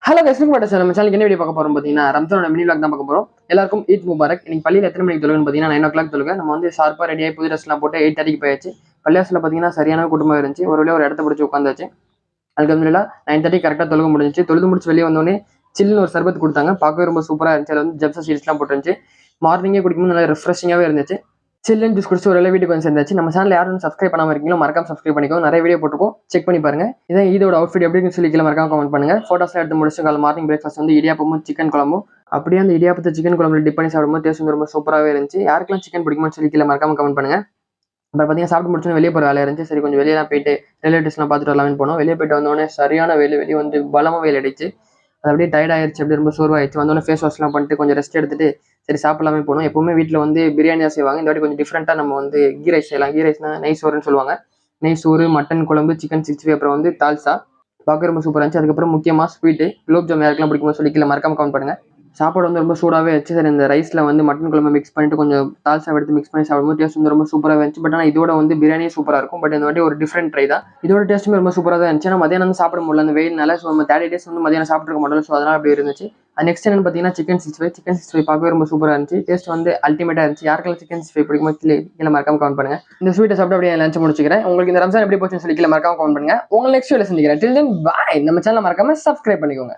Hello guys, sir நம்ம சேனலுக்கு என்ன வீடியோ பார்க்க போறோம் பார்த்தீங்கன்னா, ரம்ஜானோட மினி vlog தான் பார்க்க போறோம். எல்லாருக்கும் ஈத் முபாரக். இன்னைக்கு பள்ளியில் எத்தனை மணிக்கு தொழுகன்னு பார்த்தீங்கன்னா 9 o'clock தொழுக. நம்ம வந்து ஷார்ப்பாக ரெடியாகி புது ட்ரெஸ்லாம் போட்டு 8:30க்கு போயாச்சு. பள்ளியாசில் பார்த்தீங்கன்னா சரியான கூட்டமாக இருந்துச்சு. ஒரு வழியாக ஒரு இடத்த பிடிச்சி உட்காந்தாச்சு. அதுக்கு 9:30 கரெக்டாக தொழுக முடிஞ்சிச்சு. தொழுது முடிச்சு வெளியே வந்தோடனே சில்லுன்னு ஒரு சர்பத் கொடுத்தாங்க. பார்க்கவே ரொம்ப சூப்பராக இருந்துச்சு. அதில் வந்து ஜப்ஸா சீட்ஸ்லாம் போட்டுருந்துச்சு. மார்னிங்கே குடிக்கும்போது நல்லா ரெஃப்ரெஷிங்காகவே இருந்துச்சு. சில்லுன்னு ஜூஸ் குடிச்சு ஒரு வீட்டுக்கு வந்து சேர்ந்தாச்சு. நம்ம சேனல் யாரும் சப்ஸ்கிரைப் பண்ணாமல் இருக்கீங்களோ மறக்காம சப்ஸ்கிரைப் பண்ணிக்கோ. நிறைய வீடியோ போட்டுருக்கோம், செக் பண்ணி பாருங்க. இதான் இதோட அவுட்ஃபிட் எப்படின்னு சொல்லி கீழே மறக்காம கமெண்ட் பண்ணுங்க. ஃபோட்டோஸ்லாம் எடுத்து முடிச்சு காலை மார்னிங் பிரேக்ஃபாஸ்ட் வந்து இடியாப்பமும் சிக்கன் குழம்பும். அப்படியே அந்த இடியாப்பத்தை சிக்கன் குழம்புல டிப் பண்ணி சாப்பிடும்போது டேஸ்ட் வந்து ரொம்ப சூப்பராகவே இருந்துச்சு. யாருக்கெல்லாம் சிக்கன் பிடிக்குமோ சொல்லி கீழே மறக்காம கமெண்ட் பண்ணுங்க. அப்புறம் பார்த்தீங்கன்னா சாப்பிட்டு முடிச்சோன்னு வெளியே போகிற வேலை இருந்துச்சு. சரி கொஞ்சம் வெளியெல்லாம் போயிட்டு ரிலேட்டிவ்ஸ்லாம் பார்த்துட்டு வரலாம்னு போனோம். வெளியே போயிட்டு வந்தோடனே சரியான வெளியே வந்து பலமாக வெயில் அடிச்சு. அது அப்படியே டயர்ட் ஆயிடுச்சு, அப்படியே ரொம்ப சோர்வாயிடுச்சு. வந்தோடனே ஃபேஸ் வாஷ்லாம் பண்ணிட்டு கொஞ்சம் ரெஸ்ட் எடுத்துட்டு சரி சாப்பிடலாமே போனோம். எப்பவுமே வீட்டில் வந்து பிரியாணி தான் செய்வாங்க. இந்த வாட்டி கொஞ்சம் டிஃப்ரெண்ட்டாக நம்ம வந்து கீ ரைஸ் செய்யலாம். கீ ரைஸ்னா நெய் சோறுன்னு சொல்லுவாங்க. நெய் சோறு, மட்டன் குழம்பு, சிக்கன் 65, அப்புறம் வந்து தால்சா. பார்க்க ரொம்ப சூப்பராக இருந்துச்சு. அதுக்கப்புறம் முக்கியமாக ஸ்வீட்டு குலோப் ஜாம் யாருக்கெல்லாம் பிடிக்குமோ சொல்லி கீழே மறக்காம கமெண்ட் பண்ணுங்க. சாப்பாடு வந்து ரொம்ப சூடாகவே வச்சு சரி இந்த ரைஸில் வந்து மட்டன் குழம்பு மிக்ஸ் பண்ணிட்டு கொஞ்சம் தால்சா எடுத்து மிக்ஸ் பண்ணி சாப்பிடும்போது டேஸ்ட் வந்து ரொம்ப சூப்பராக இருந்துச்சு. பட் ஆனால் இதோட வந்து பிரியாணியே சூப்பராக இருக்கும். பட் இந்த வாட்டி ஒரு டிஃப்ரெண்ட் ட்ரை தான். இதோட டேஸ்ட்டுமே ரொம்ப சூப்பராக தான் இருந்துச்சு. ஆனால் மதியானம் வந்து சாப்பிட முடியல அந்த வெயில்னால. ஸோ நம்ம 30 days வந்து மதியானம் சாப்பிட்ருக்க மாட்டோம். ஸோ அதனால் அப்படி இருந்துச்சு. நெக்ஸ்ட் என்னன்னு பார்த்தீங்கன்னா சிக்கன் 65. சிக்கன் 65 பார்க்கவே ரொம்ப சூப்பராக இருந்துச்சு. டேஸ்ட் வந்து அல்டிமேட்டாக இருந்துச்சு. யாருக்கெல்லாம் சிக்கன் 65 பிடிக்குமோ கீழே மறக்காம கமெண்ட் பண்ணுங்க. இந்த ஸ்வீட்டை சாப்பிட்டு அப்படியே லஞ்ச் முடிச்சுக்கிறேன். உங்களுக்கு இந்த ரம்ஜான் எப்படி போச்சுன்னு சொல்லி கீழே மறக்காம கமெண்ட் பண்ணுங்க. உங்களை நெக்ஸ்ட் வீடியோ சந்திக்கிறேன். டில் தென் பாய். நம்ம சேனலை மறக்காம சப்ஸ்கிரைப் பண்ணிக்கோங்க.